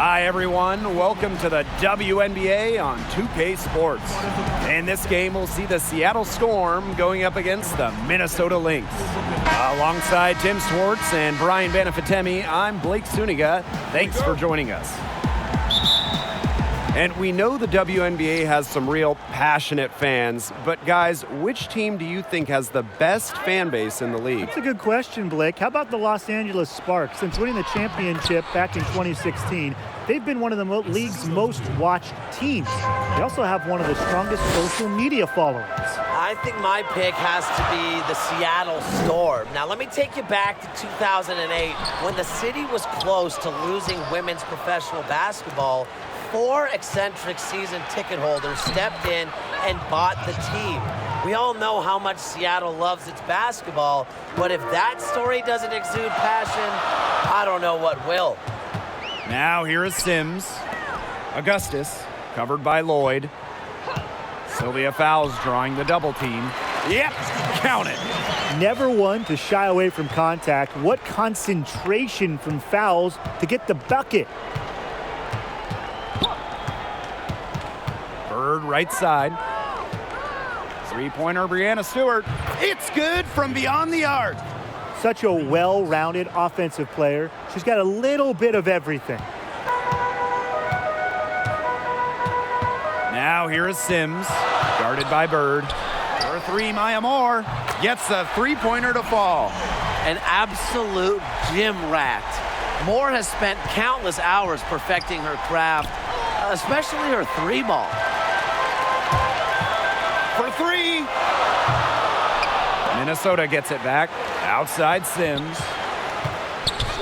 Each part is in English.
Hi, everyone. Welcome to the WNBA on 2K Sports. In this game, we'll see the Seattle Storm going up against the Minnesota Lynx. Alongside Tim Swartz and Brian Banafitemi, I'm Blake Suniga. Thanks for joining us. And we know the WNBA has some real passionate fans, but guys, which team do you think has the best fan base in the league? That's a good question, Blake. How about the Los Angeles Sparks? Since winning the championship back in 2016, they've been one of the league's most watched teams. They also have one of the strongest social media followings. I think my pick has to be the Seattle Storm. Now, let me take you back to 2008 when the city was close to losing women's professional basketball. 4 eccentric season ticket holders stepped in and bought the team. We all know how much Seattle loves its basketball, but if that story doesn't exude passion, I don't know what will. Now here is Sims. Augustus, covered by Lloyd. Sylvia Fowles drawing the double team. Yep, count it. Never one to shy away from contact. What concentration from Fowles to get the bucket. Bird right side. Three-pointer, Brianna Stewart. It's good from beyond the arc. Such a well-rounded offensive player. She's got a little bit of everything. Now here is Sims, guarded by Bird. For 3, Maya Moore gets a three-pointer to fall. An absolute gym rat. Moore has spent countless hours perfecting her craft, especially her three-ball. For 3. Minnesota gets it back. Outside Sims.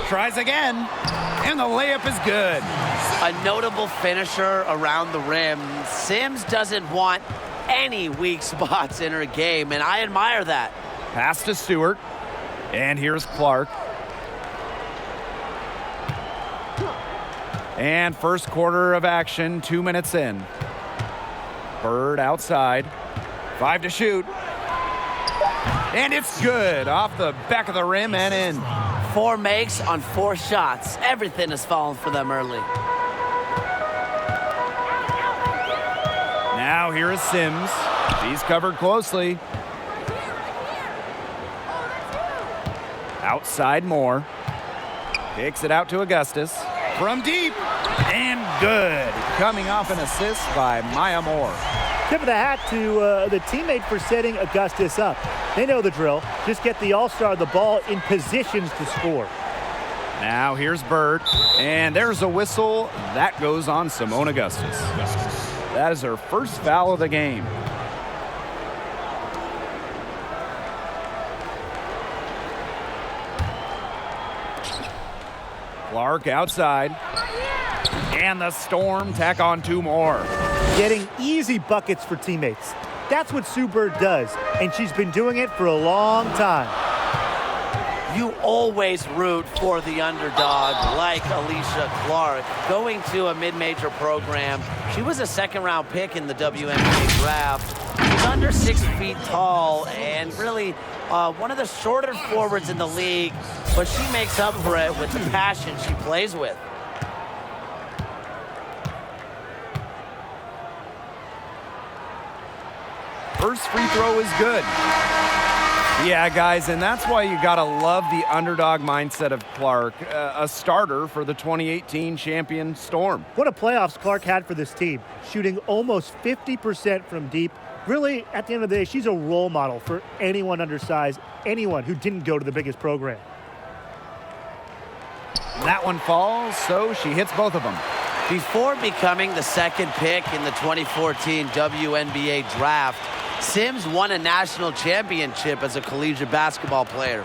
Tries again. And the layup is good. A notable finisher around the rim. Sims doesn't want any weak spots in her game, and I admire that. Pass to Stewart. And here's Clark. And first quarter of action, 2 minutes in. Bird outside. 5 to shoot. And it's good. Off the back of the rim and in. 4 makes on 4 shots. Everything has fallen for them early. Now here is Sims. He's covered closely. Outside Moore. Kicks it out to Augustus. From deep. And good. Coming off an assist by Maya Moore. Tip of the hat to the teammate for setting Augustus up. They know the drill. Just get the all-star the ball in positions to score. Now here's Bird. And there's a whistle. That goes on Simone Augustus. That is her first foul of the game. Clark outside. And the Storm tack on 2 more. Getting easy buckets for teammates. That's what Sue Bird does, and she's been doing it for a long time. You always root for the underdog like Alicia Clark. Going to a mid-major program, she was a second-round pick in the WNBA draft. She's under 6 feet tall and really one of the shorter forwards in the league, but she makes up for it with the passion she plays with. First free throw is good. Yeah, guys, and that's why you got to love the underdog mindset of Clark, a starter for the 2018 champion Storm. What a playoffs Clark had for this team, shooting almost 50% from deep. Really, at the end of the day, she's a role model for anyone undersized, anyone who didn't go to the biggest program. That one falls, so she hits both of them. Before becoming the second pick in the 2014 WNBA draft, Sims won a national championship as a collegiate basketball player.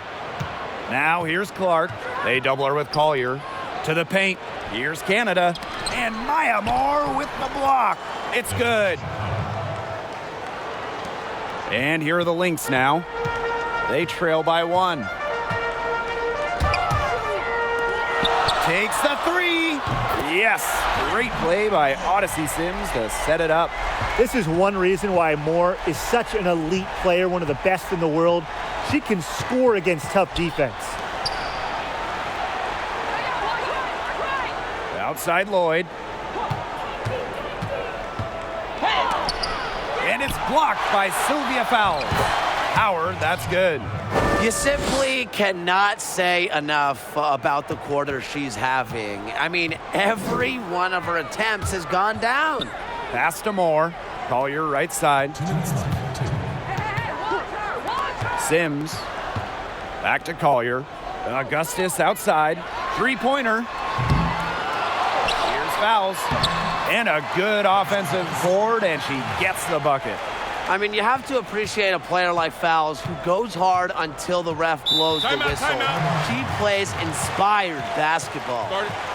Now here's Clark. They double her with Collier. To the paint. Here's Canada. And Maya Moore with the block. It's good. And here are the Lynx now. They trail by 1. Takes the 3. Yes. Great play by Odyssey Sims to set it up. This is one reason why Moore is such an elite player, one of the best in the world. She can score against tough defense. Outside Lloyd. And it's blocked by Sylvia Fowles. Howard, that's good. You simply cannot say enough about the quarter she's having. I mean, every one of her attempts has gone down. Pass to Moore. Collier right side. Sims. Back to Collier. Augustus outside. Three-pointer. Here's Fowles. And a good offensive board, and she gets the bucket. I mean, you have to appreciate a player like Fowles who goes hard until the ref blows the whistle. She plays inspired basketball.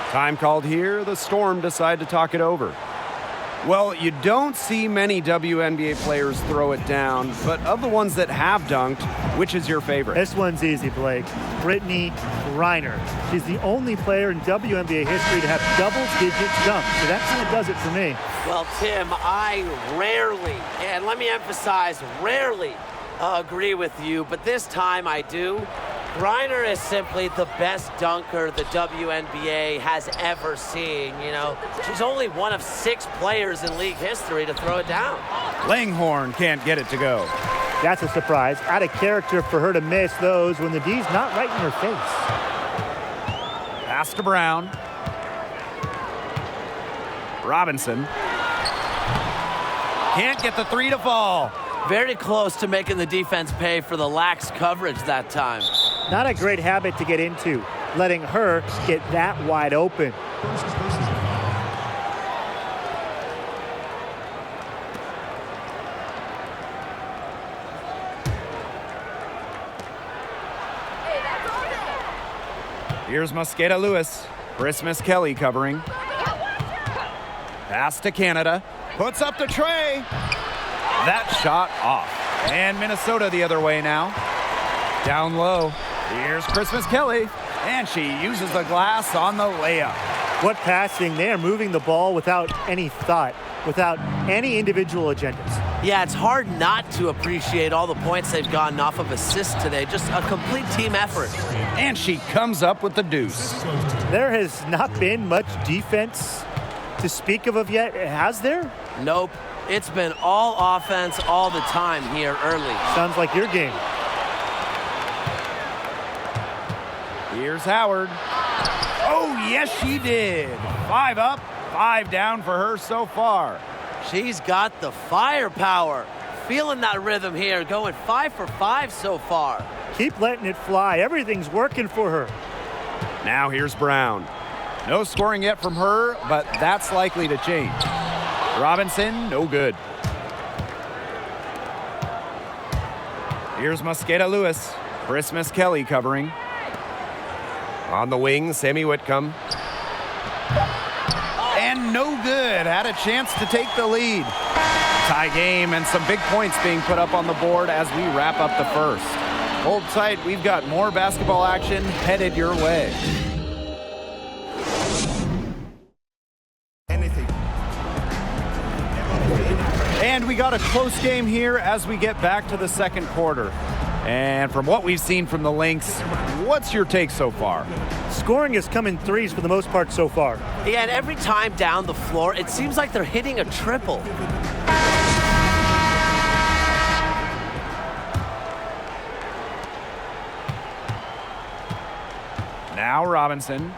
Time called here. The Storm decide to talk it over. Well, you don't see many WNBA players throw it down, but of the ones that have dunked, which is your favorite? This one's easy, Blake. Brittany Griner. She's the only player in WNBA history to have double-digit dunks, so that kind of does it for me. Well, Tim, I rarely, and let me emphasize, rarely agree with you, but this time I do. Griner is simply the best dunker the WNBA has ever seen. You know, she's only one of 6 players in league history to throw it down. Langhorne can't get it to go. That's a surprise. Out of character for her to miss those when the D's not right in her face. Pass to Brown. Robinson. Can't get the three to fall. Very close to making the defense pay for the lax coverage that time. Not a great habit to get into, letting her get that wide open. Here's Mosqueda Lewis. Christmas Kelly covering. Pass to Canada. Puts up the tray. That shot off. And Minnesota the other way now. Down low. Here's Christmas Kelly. And she uses the glass on the layup. What passing. They are moving the ball without any thought, without any individual agendas. Yeah, it's hard not to appreciate all the points they've gotten off of assists today. Just a complete team effort. And she comes up with the deuce. There has not been much defense to speak of yet, has there? Nope. It's been all offense all the time here early. Sounds like your game. Here's Howard. Oh, yes, she did. 5 up, 5 down for her so far. She's got the firepower. Feeling that rhythm here, going 5 for 5 so far. Keep letting it fly. Everything's working for her. Now here's Brown. No scoring yet from her, but that's likely to change. Robinson, no good. Here's Mosqueda Lewis. Christmas Kelly covering. On the wing, Sammy Whitcomb. And no good. Had a chance to take the lead. Tie game and some big points being put up on the board as we wrap up the first. Hold tight. We've got more basketball action headed your way. And we got a close game here as we get back to the second quarter. And from what we've seen from the Lynx, what's your take so far? Scoring has come in threes for the most part so far. Yeah, and every time down the floor, it seems like they're hitting a triple. Now Robinson.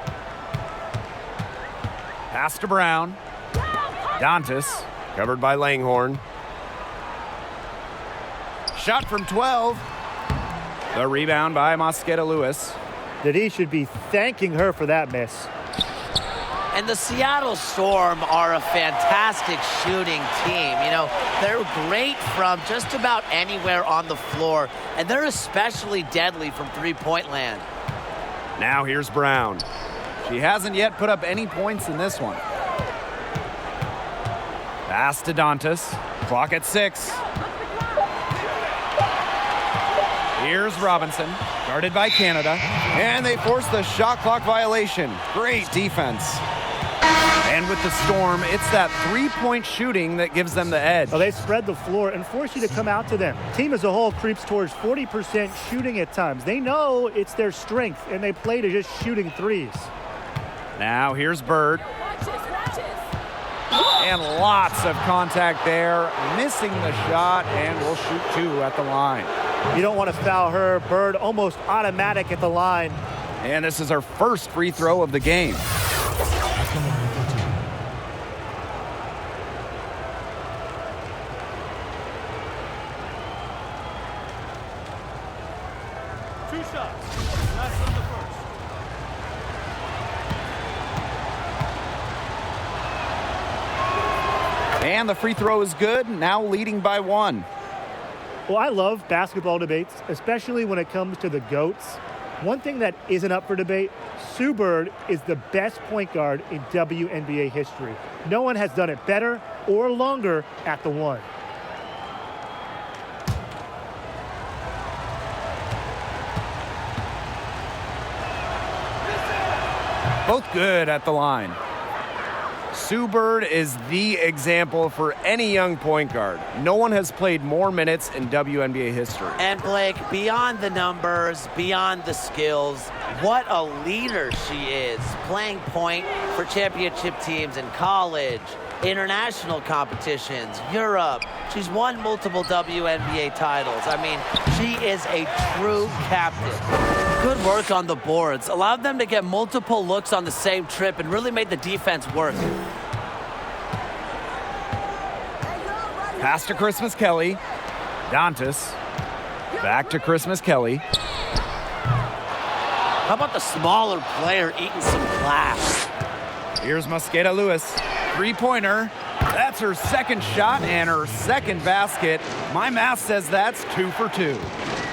Pass to Brown. Dantas, covered by Langhorne. Shot from 12. The rebound by Mosqueda Lewis. That he should be thanking her for that miss. And the Seattle Storm are a fantastic shooting team. You know, they're great from just about anywhere on the floor, and they're especially deadly from three-point land. Now here's Brown. She hasn't yet put up any points in this one. Pass to Dantas. Clock at 6. Here's Robinson, guarded by Canada, and they force the shot clock violation. Great defense. And with the Storm, it's that three-point shooting that gives them the edge. Well, they spread the floor and force you to come out to them. Team as a whole creeps towards 40% shooting at times. They know it's their strength, and they play to just shooting threes. Now here's Bird. And lots of contact there, missing the shot, and will shoot 2 at the line. You don't want to foul her. Bird almost automatic at the line. And this is her first free throw of the game. And the free throw is good, now leading by 1. Well, I love basketball debates, especially when it comes to the GOATs. One thing that isn't up for debate, Sue Bird is the best point guard in WNBA history. No one has done it better or longer at the 1. Both good at the line. Sue Bird is the example for any young point guard. No one has played more minutes in WNBA history. And Blake, beyond the numbers, beyond the skills, what a leader she is. Playing point for championship teams in college, international competitions, Europe. She's won multiple WNBA titles. I mean, she is a true captain. Good work on the boards. Allowed them to get multiple looks on the same trip and really made the defense work. Pass to Christmas Kelly. Dantas. Back to Christmas Kelly. How about the smaller player eating some glass? Here's Mosqueda Lewis. Three-pointer. That's her second shot and her second basket. My math says that's 2 for 2.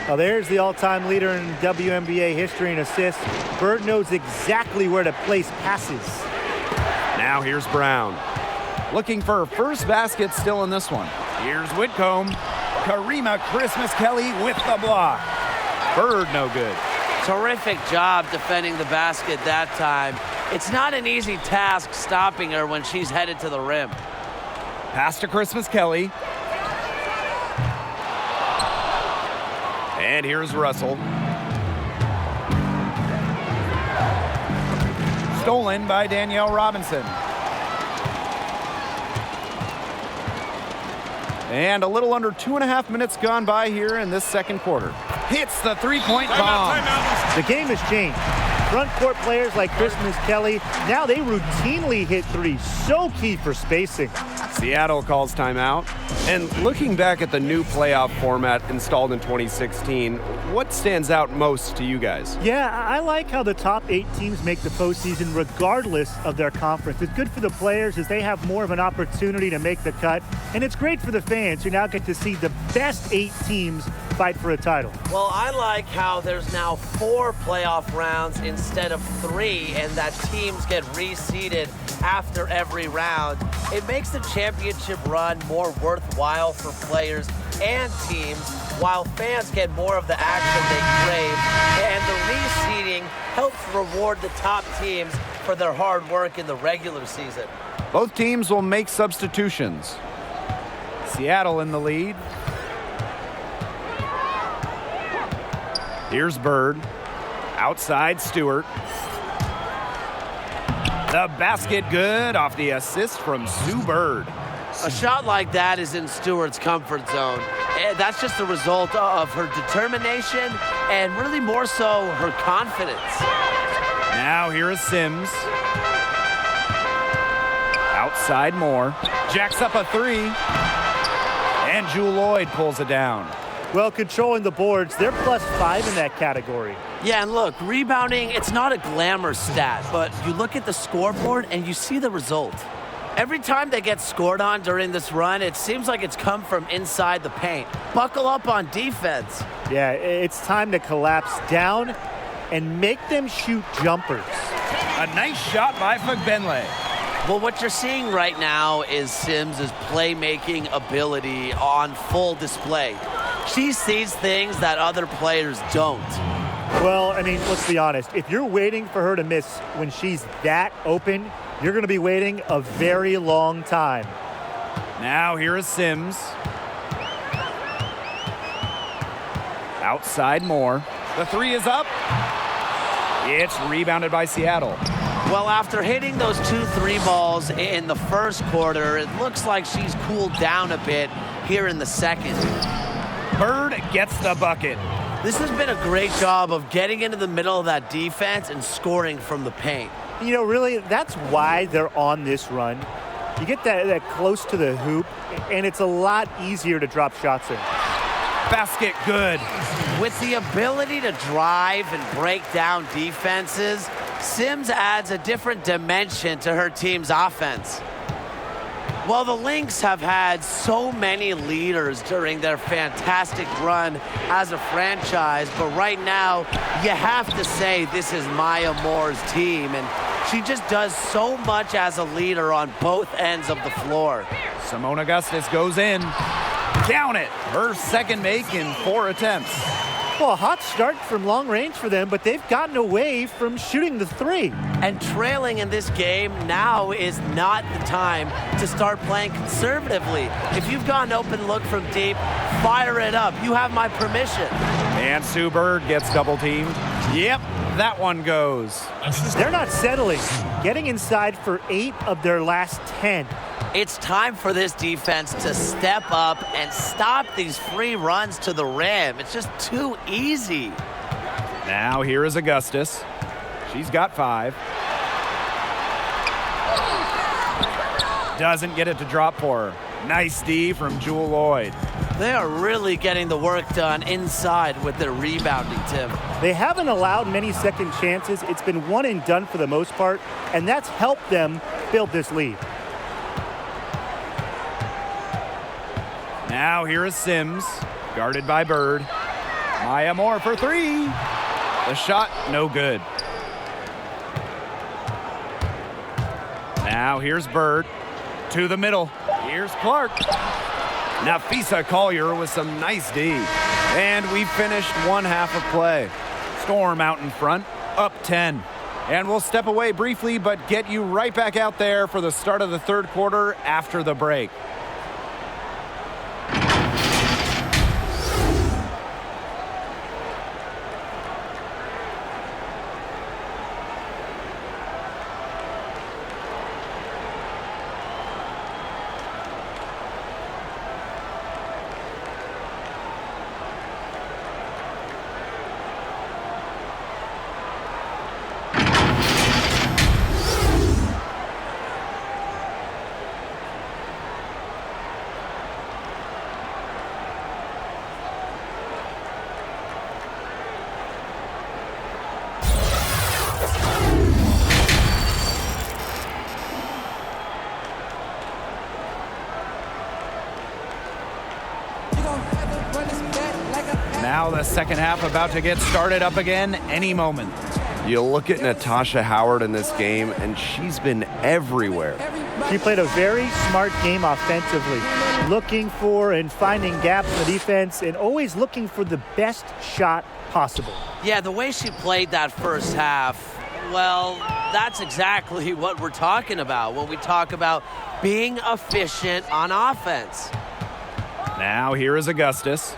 Now there's the all-time leader in WNBA history in assists. Bird knows exactly where to place passes. Now here's Brown. Looking for her first basket still in this one. Here's Whitcomb. Karima Christmas Kelly with the block. Bird no good. Terrific job defending the basket that time. It's not an easy task stopping her when she's headed to the rim. Pass to Christmas Kelly. And here's Russell. Stolen by Danielle Robinson. And a little under 2.5 minutes gone by here in this second quarter. Hits the three-point bomb. The game has changed. Front court players like Christmas Kelly, now they routinely hit threes. So key for spacing. Seattle calls timeout. And looking back at the new playoff format installed in 2016, what stands out most to you guys? Yeah, I like how the top 8 teams make the postseason regardless of their conference. It's good for the players as they have more of an opportunity to make the cut. And it's great for the fans who now get to see the best 8 teams fight for a title. Well, I like how there's now 4 playoff rounds instead of 3, and that teams get reseeded after every round. It makes the championship run more worthwhile for players and teams, while fans get more of the action they crave. And the reseeding helps reward the top teams for their hard work in the regular season. Both teams will make substitutions. Seattle in the lead. Here's Bird. Outside Stewart. The basket good off the assist from Sue Bird. A shot like that is in Stewart's comfort zone. And that's just the result of her determination and really more so her confidence. Now here is Sims. Outside Moore. Jacks up a 3. And Jewel Lloyd pulls it down. Well, controlling the boards, they're +5 in that category. Yeah, and look, rebounding, it's not a glamour stat, but you look at the scoreboard and you see the result. Every time they get scored on during this run, it seems like it's come from inside the paint. Buckle up on defense. Yeah, it's time to collapse down and make them shoot jumpers. A nice shot by Fagbenle. Well, what you're seeing right now is Sims' playmaking ability on full display. She sees things that other players don't. Well, I mean, let's be honest. If you're waiting for her to miss when she's that open, you're going to be waiting a very long time. Now here is Sims. Outside Moore. The 3 is up. It's rebounded by Seattle. Well, after hitting those 2 3 balls in the first quarter, it looks like she's cooled down a bit here in the second. Bird gets the bucket. This has been a great job of getting into the middle of that defense and scoring from the paint. You know, really, that's why they're on this run. You get that close to the hoop, and it's a lot easier to drop shots in. Basket good. With the ability to drive and break down defenses, Sims adds a different dimension to her team's offense. Well, the Lynx have had so many leaders during their fantastic run as a franchise, but right now, you have to say this is Maya Moore's team, and she just does so much as a leader on both ends of the floor. Simone Augustus goes in. Count it. Her second make in 4 attempts. Well, a hot start from long range for them, but they've gotten away from shooting the 3. And trailing in this game now is not the time to start playing conservatively. If you've got an open look from deep, fire it up. You have my permission. And Sue Bird gets double teamed. Yep, that one goes. They're not settling, getting inside for 8 of their last 10. It's time for this defense to step up and stop these free runs to the rim. It's just too easy. Now here is Augustus. She's got 5. Doesn't get it to drop for her. Nice D from Jewel Lloyd. They are really getting the work done inside with their rebounding, Tim. They haven't allowed many second chances. It's been one and done for the most part, and that's helped them build this lead. Now here is Sims, guarded by Bird. Maya Moore for 3. The shot, no good. Now here's Bird to the middle. Here's Clark. Nafisa Collier with some nice D. And we finished one half of play. Storm out in front, up 10. And we'll step away briefly, but get you right back out there for the start of the third quarter after the break. Now the second half about to get started up again any moment. You look at Natasha Howard in this game, and she's been everywhere. She played a very smart game offensively, looking for and finding gaps in the defense and always looking for the best shot possible. Yeah, the way she played that first half, well, that's exactly what we're talking about when we talk about being efficient on offense. Now here is Augustus.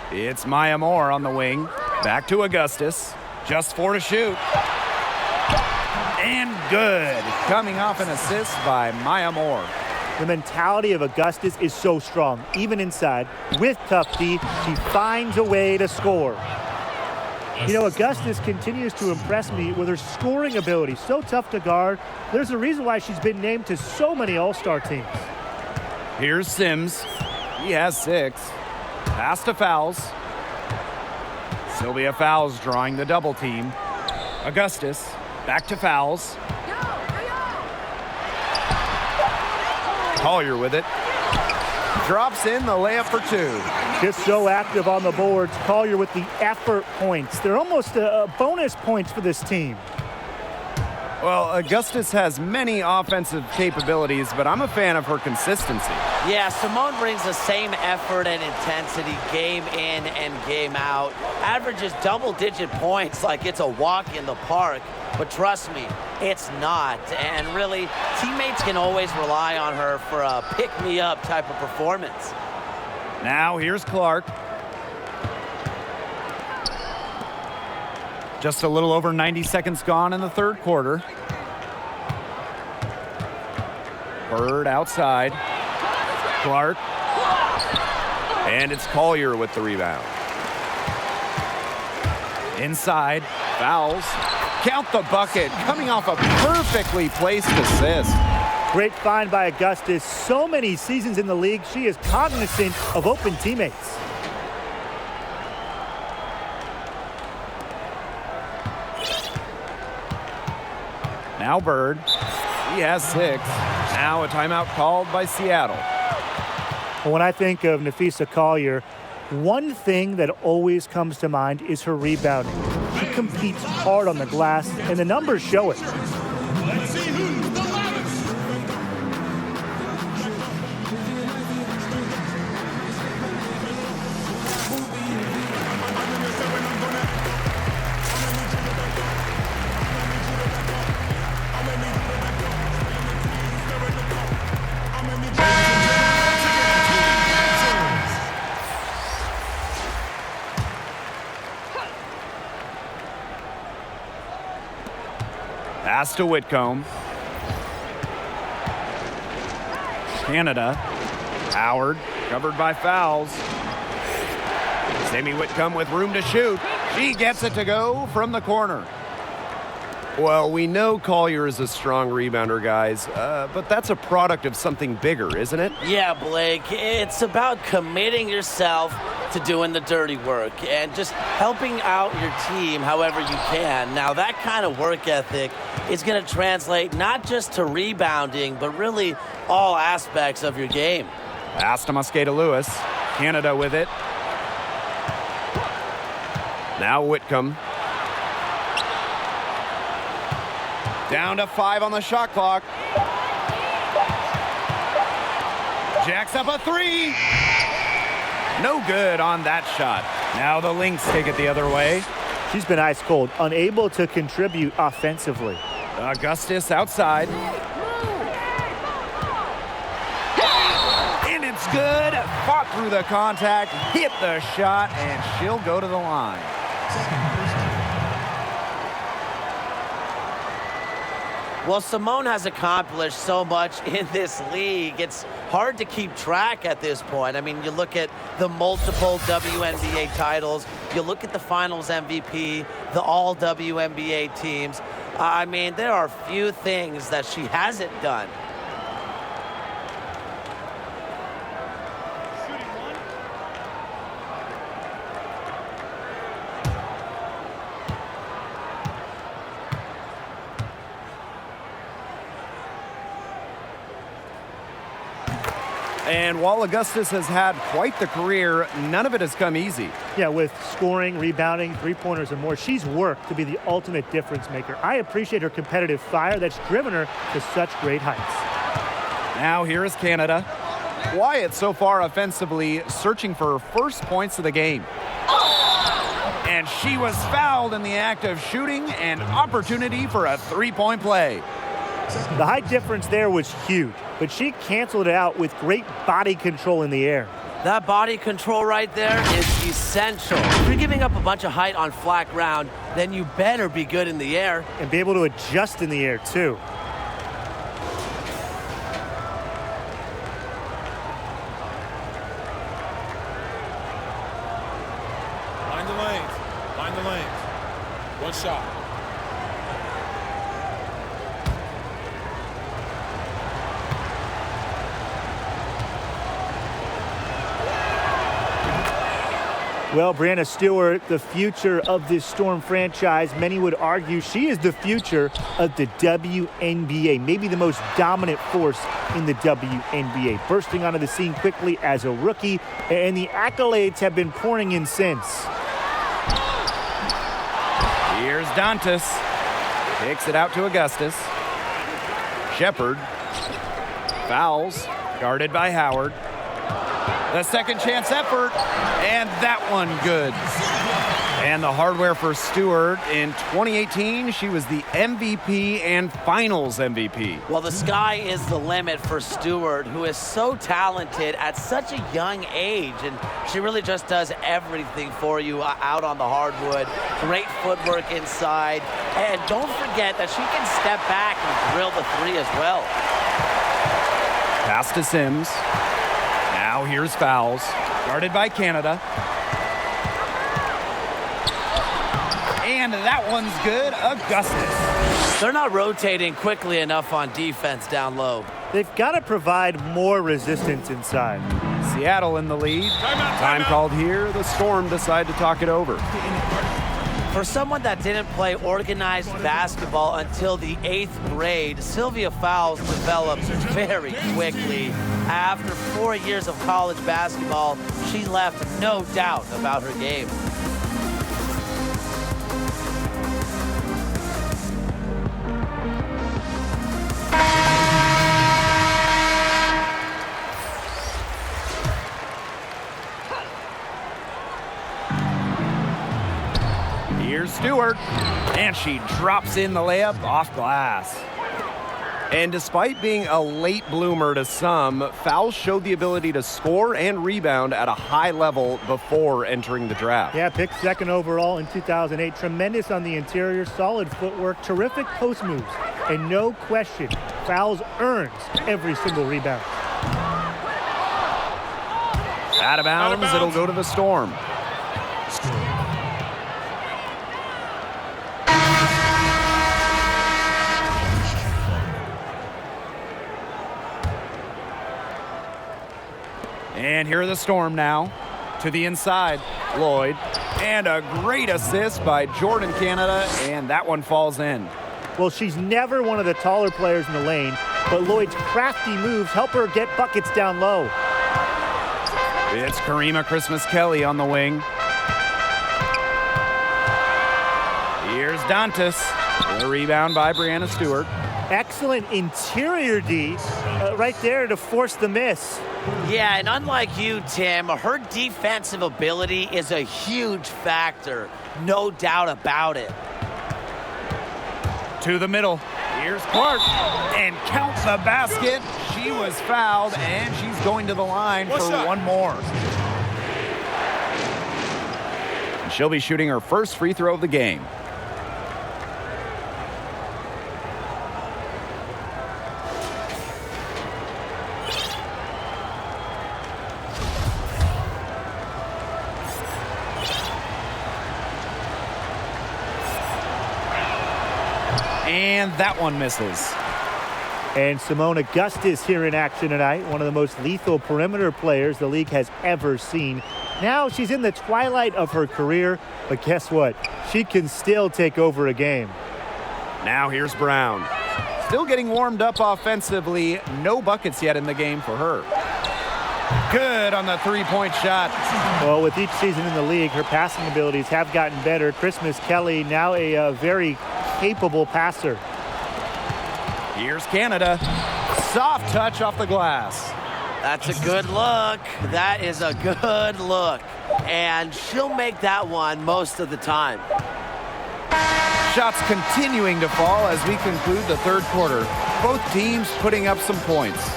It's Maya Moore on the wing. Back to Augustus. Just 4 to shoot. And good. Coming off an assist by Maya Moore. The mentality of Augustus is so strong. Even inside, with tough D, she finds a way to score. You know, Augustus continues to impress me with her scoring ability. So tough to guard. There's a reason why she's been named to so many All-Star teams. Here's Sims. He has 6. Pass to Fowles. Sylvia Fowles drawing the double team. Augustus back to Fowles. Collier with it. Drops in the layup for 2. Just so active on the boards. Collier with the effort points. They're almost a bonus points for this team. Well, Augustus has many offensive capabilities, but I'm a fan of her consistency. Yeah, Simone brings the same effort and intensity game in and game out. Averages double-digit points like it's a walk in the park. But trust me, it's not. And really, teammates can always rely on her for a pick-me-up type of performance. Now here's Clark. Just a little over 90 seconds gone in the third quarter. Bird outside. Clark. And it's Collier with the rebound. Inside. Fouls. Count the bucket. Coming off a perfectly placed assist. Great find by Augustus. So many seasons in the league, she is cognizant of open teammates. Now Bird. He has 6. Now a timeout called by Seattle. When I think of Napheesa Collier, one thing that always comes to mind is her rebounding. She competes hard on the glass, and the numbers show it. Let's see who's the loudest. Pass to Whitcomb. Canada. Howard, covered by fouls. Sammy Whitcomb with room to shoot. She gets it to go from the corner. Well, we know Collier is a strong rebounder, guys, but that's a product of something bigger, isn't it? Yeah, Blake, it's about committing yourself to doing the dirty work and just helping out your team however you can. Now, that kind of work ethic is going to translate not just to rebounding, but really all aspects of your game. Pass to Mosqueda Lewis. Canada with it. Now Whitcomb. Down to 5 on the shot clock. Jacks up a 3. No good on that shot. Now the Lynx take it the other way. She's been ice cold, unable to contribute offensively. Augustus outside. And it's good. Fought through the contact, hit the shot, and she'll go to the line. Well, Simone has accomplished so much in this league. It's hard to keep track at this point. I mean, you look at the multiple WNBA titles, you look at the finals MVP, the all WNBA teams. I mean, there are few things that she hasn't done. And while Augustus has had quite the career, none of it has come easy. Yeah, with scoring, rebounding, three-pointers and more, she's worked to be the ultimate difference maker. I appreciate her competitive fire that's driven her to such great heights. Now here is Canada. Wyatt so far offensively searching for her first points of the game. And she was fouled in the act of shooting, an opportunity for a three-point play. The height difference there was huge, but she canceled it out with great body control in the air. That body control right there is essential. If you're giving up a bunch of height on flat ground, then you better be good in the air. And be able to adjust in the air, too. Find the lanes. Find the lanes. One shot. Well, Brianna Stewart, the future of this Storm franchise, many would argue she is the future of the WNBA, maybe the most dominant force in the WNBA, bursting onto the scene quickly as a rookie, and the accolades have been pouring in since. Here's Dantas. Takes it out to Augustus. Shepard. Fouls. Guarded by Howard. The second chance effort, and that one good. And the hardware for Stewart. In 2018, she was the MVP and Finals MVP. Well, the sky is the limit for Stewart, who is so talented at such a young age, and she really just does everything for you out on the hardwood. Great footwork inside, and don't forget that she can step back and drill the three as well. Pass to Sims. Now here's fouls. Guarded by Canada. And that one's good. Augustus. They're not rotating quickly enough on defense down low. They've got to provide more resistance inside. Seattle in the lead. Time called here. The Storm decide to talk it over. For someone that didn't play organized basketball until the 8th grade, Sylvia Fowles developed very quickly. After 4 years of college basketball, she left no doubt about her game. Here's Stewart, and she drops in the layup off glass. And despite being a late bloomer to some, Fowles showed the ability to score and rebound at a high level before entering the draft. Yeah, picked second overall in 2008. Tremendous on the interior, solid footwork, terrific post moves. And no question, Fowles earns every single rebound. Out of bounds, it'll go to the Storm. And here are the Storm now. To the inside, Lloyd. And a great assist by Jordan Canada, and that one falls in. Well, she's never one of the taller players in the lane, but Lloyd's crafty moves help her get buckets down low. It's Karima Christmas-Kelly on the wing. Here's Dantas. The rebound by Brianna Stewart. Excellent interior D right there to force the miss. Yeah, and unlike you, Tim, her defensive ability is a huge factor. No doubt about it. To the middle. Here's Clark. And count the basket. She was fouled, and she's going to the line for one more. And she'll be shooting her first free throw of the game. And that one misses. And Simone Augustus here in action tonight, one of the most lethal perimeter players the league has ever seen. Now she's in the twilight of her career, but guess what? She can still take over a game. Now here's Brown. Still getting warmed up offensively. No buckets yet in the game for her. Good on the three-point shot. Well, with each season in the league, her passing abilities have gotten better. Christmas-Kelly now a very capable passer. Here's Canada. Soft touch off the glass. That's a good look. That is a good look. And she'll make that one most of the time. Shots continuing to fall as we conclude the third quarter. Both teams putting up some points.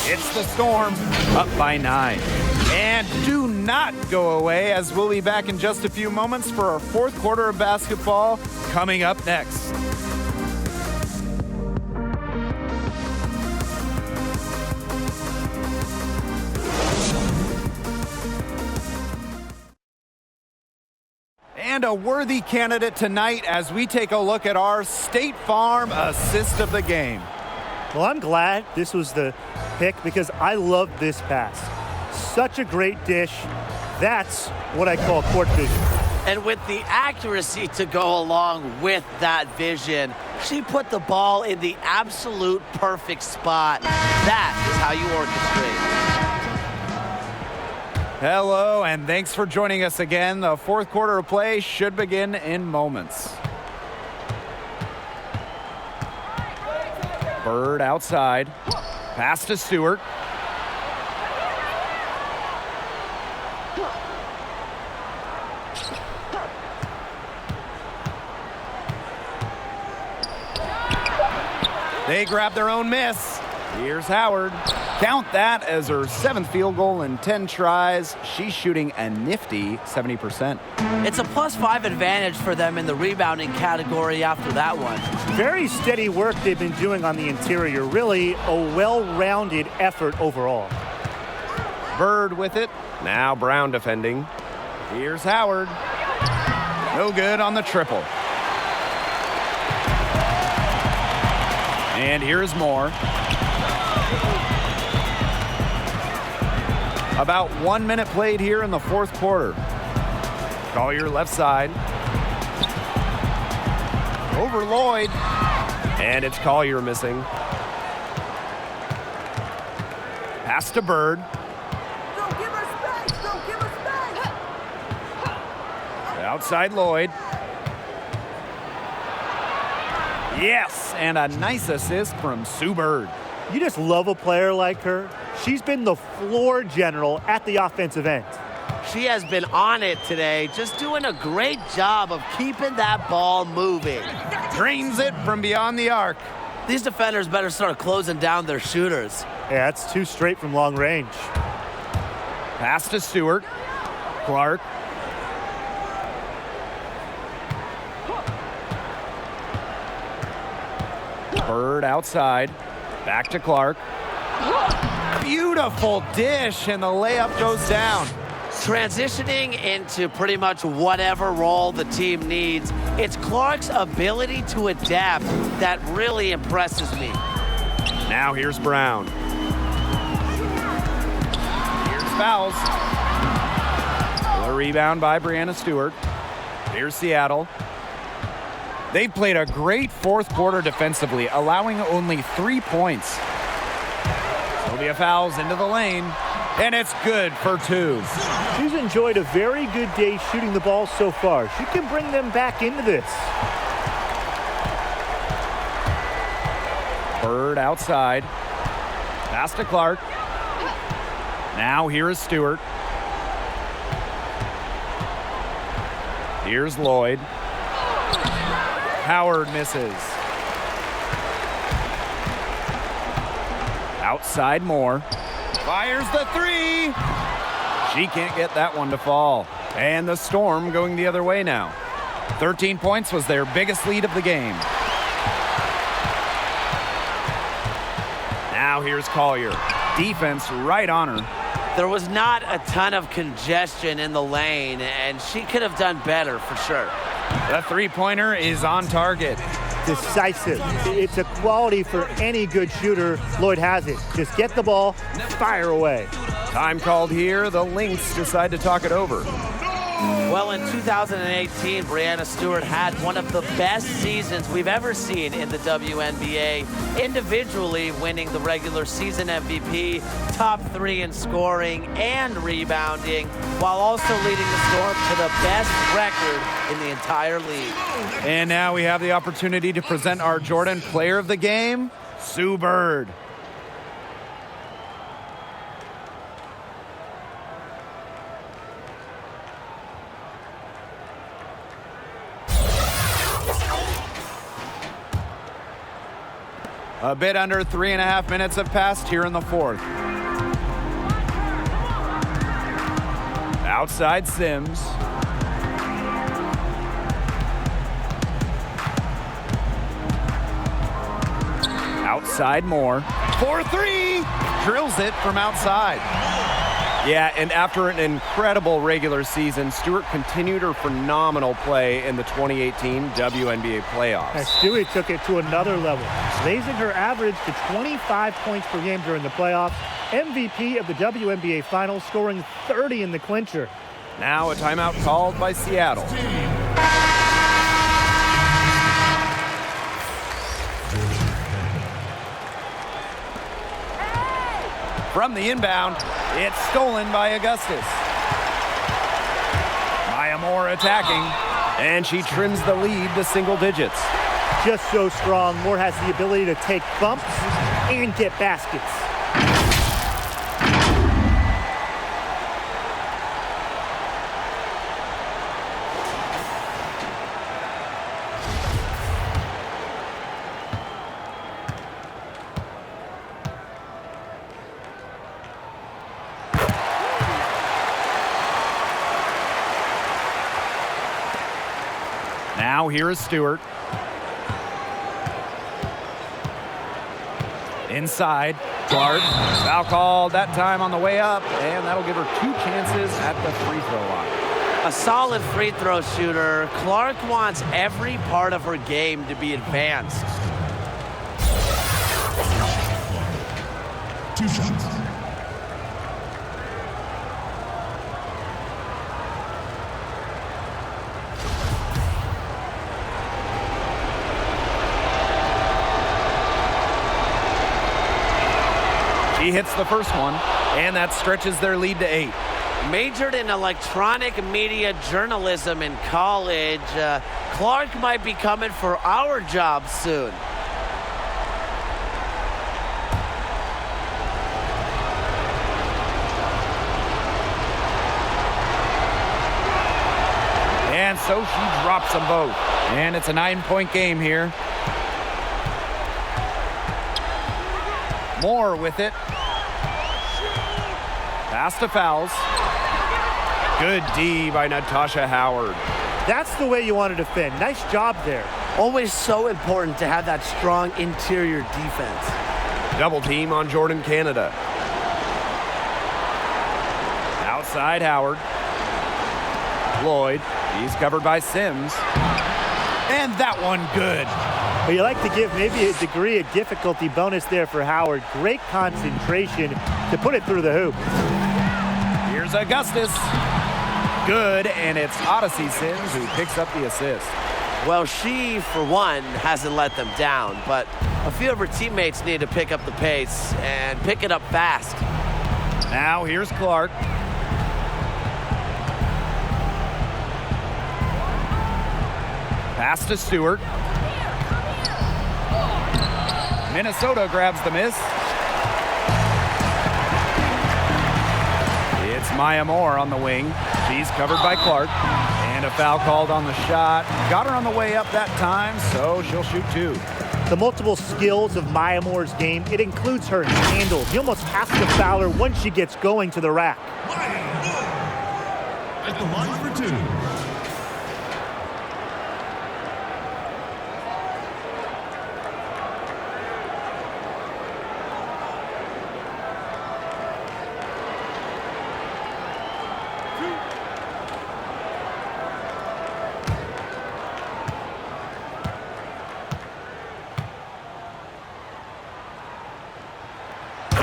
It's the Storm up by 9. And do not go away, as we'll be back in just a few moments for our fourth quarter of basketball coming up next. And a worthy candidate tonight as we take a look at our State Farm assist of the game. Well, I'm glad this was the pick because I love this pass. Such a great dish. That's what I call court vision. And with the accuracy to go along with that vision, she put the ball in the absolute perfect spot. That is how you orchestrate. Hello, and thanks for joining us again. The fourth quarter of play should begin in moments. Bird outside. Pass to Stewart. They grab their own miss. Here's Howard. Count that as her 7th field goal in 10 tries. She's shooting a nifty 70%. It's a +5 advantage for them in the rebounding category after that one. Very steady work they've been doing on the interior. Really a well-rounded effort overall. Bird with it. Now Brown defending. Here's Howard. No good on the triple. And here's Moore. About 1 minute played here in the 4th quarter. Collier left side. Over Lloyd. And it's Collier missing. Pass to Bird. Don't give her space. Don't give her space. Outside Lloyd. Yes, and a nice assist from Sue Bird. You just love a player like her. She's been the floor general at the offensive end. She has been on it today, just doing a great job of keeping that ball moving. Drains it from beyond the arc. These defenders better start closing down their shooters. Yeah, that's 2 straight from long range. Pass to Stewart. Clark. Bird outside. Back to Clark. Beautiful dish, and the layup goes down. Transitioning into pretty much whatever role the team needs, it's Clark's ability to adapt that really impresses me. Now here's Brown. Here's fouls. A rebound by Brianna Stewart. Here's Seattle. They've played a great 4th quarter defensively, allowing only 3 points. Sylvia fouls into the lane, and it's good for 2. She's enjoyed a very good day shooting the ball so far. She can bring them back into this. Bird outside. Pass to Clark. Now here is Stewart. Here's Lloyd. Howard misses. Outside Moore. Fires the 3. She can't get that one to fall. And the Storm going the other way now. 13 points was their biggest lead of the game. Now here's Collier. Defense right on her. There was not a ton of congestion in the lane, and she could have done better for sure. The 3-pointer is on target. Decisive. It's a quality for any good shooter. Lloyd has it. Just get the ball, fire away. Time called here. The Lynx decide to talk it over. Well, in 2018, Brianna Stewart had one of the best seasons we've ever seen in the WNBA, individually winning the regular season MVP, top 3 in scoring and rebounding, while also leading the Storm to the best record in the entire league. And now we have the opportunity to present our Jordan Player of the Game, Sue Bird. A bit under 3.5 minutes have passed here in the 4th. Outside Sims. Outside Moore. 4-3. Drills it from outside. Yeah, and after an incredible regular season, Stewart continued her phenomenal play in the 2018 WNBA playoffs. And Stewie took it to another level, raising her average to 25 points per game during the playoffs. MVP of the WNBA Finals, scoring 30 in the clincher. Now a timeout called by Seattle. From the inbound, it's stolen by Augustus. Maya Moore attacking, and she trims the lead to single digits. Just so strong. Moore has the ability to take bumps and get baskets. Now here is Stewart. Inside, Clark. Foul called that time on the way up, and that'll give her 2 chances at the free throw line. A solid free throw shooter. Clark wants every part of her game to be advanced. 2 shots. She hits the first one, and that stretches their lead to 8. Majored in electronic media journalism in college. Clark might be coming for our job soon. And so she drops them both. And it's a 9-point game here. Moore with it. Pass to Fouls. Good D by Natasha Howard. That's the way you want to defend. Nice job there. Always so important to have that strong interior defense. Double team on Jordan Canada. Outside Howard. Lloyd. He's covered by Sims. And that one good. Well, you like to give maybe a degree of difficulty bonus there for Howard. Great concentration to put it through the hoop. Here's Augustus. Good, and it's Odyssey Sims who picks up the assist. Well, she, for one, hasn't let them down, but a few of her teammates need to pick up the pace and pick it up fast. Now here's Clark. Pass to Stewart. Minnesota grabs the miss. It's Maya Moore on the wing. She's covered by Clark. And a foul called on the shot. Got her on the way up that time, so she'll shoot 2. The multiple skills of Maya Moore's game, it includes her handle. You almost have to foul her once she gets going to the rack. Maya Moore at the line for 2.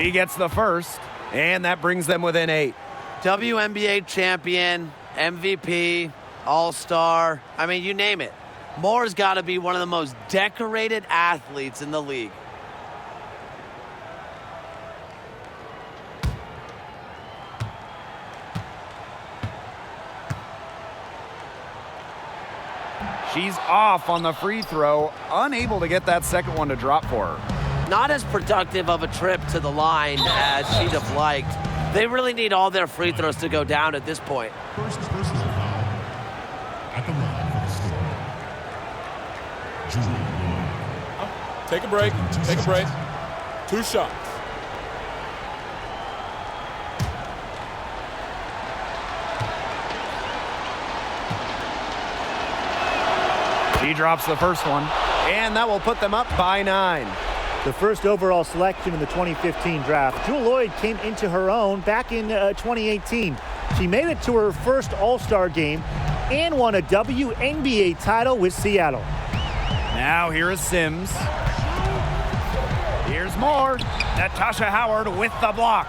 He gets the first, and that brings them within 8. WNBA champion, MVP, All-Star, I mean, you name it. Moore's got to be one of the most decorated athletes in the league. She's off on the free throw, unable to get that second one to drop for her. Not as productive of a trip to the line as she'd have liked. They really need all their free throws to go down at this point. First personal foul at the line for the score. Julie Lloyd. Take a break. Take a break. 2 shots. She drops the first one, and that will put them up by 9. The first overall selection in the 2015 draft. Jewel Lloyd came into her own back in 2018. She made it to her first All-Star game and won a WNBA title with Seattle. Now here is Sims. Here's Moore. Natasha Howard with the block.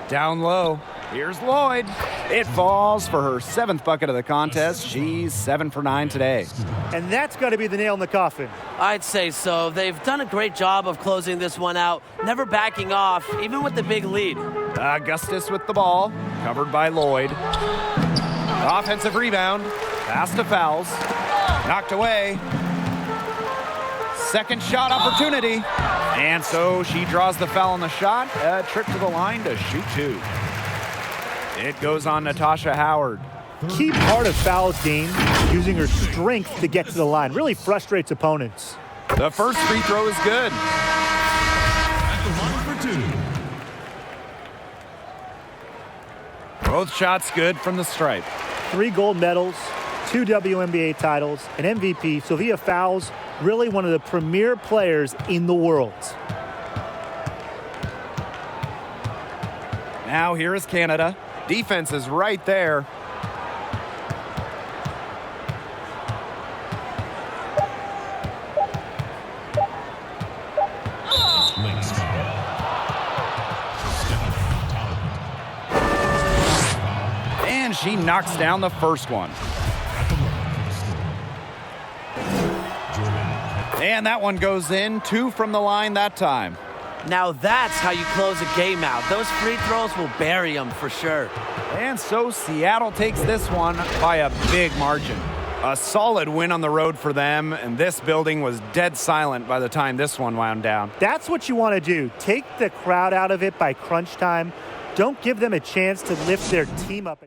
Down low. Here's Lloyd. It falls for her 7th bucket of the contest. She's 7 for 9 today. And that's got to be the nail in the coffin. I'd say so. They've done a great job of closing this one out, never backing off, even with the big lead. Augustus with the ball, covered by Lloyd. Offensive rebound, pass to Fouls, knocked away. Second shot opportunity, and so she draws the foul on the shot. A trip to the line to shoot 2. It goes on Natasha Howard. Key part of Fouls' game, using her strength to get to the line. Really frustrates opponents. The first free throw is good. At the line for 2. Both shots good from the stripe. 3 gold medals, 2 WNBA titles, an MVP, Sylvia Fowles, really one of the premier players in the world. Now here is Canada. Defense is right there. Lynx foul. And she knocks down the first one. At the line for the score. Jordan. And that one goes in. 2 from the line that time. Now that's how you close a game out. Those free throws will bury them for sure. And so Seattle takes this one by a big margin. A solid win on the road for them, and this building was dead silent by the time this one wound down. That's what you want to do. Take the crowd out of it by crunch time. Don't give them a chance to lift their team up.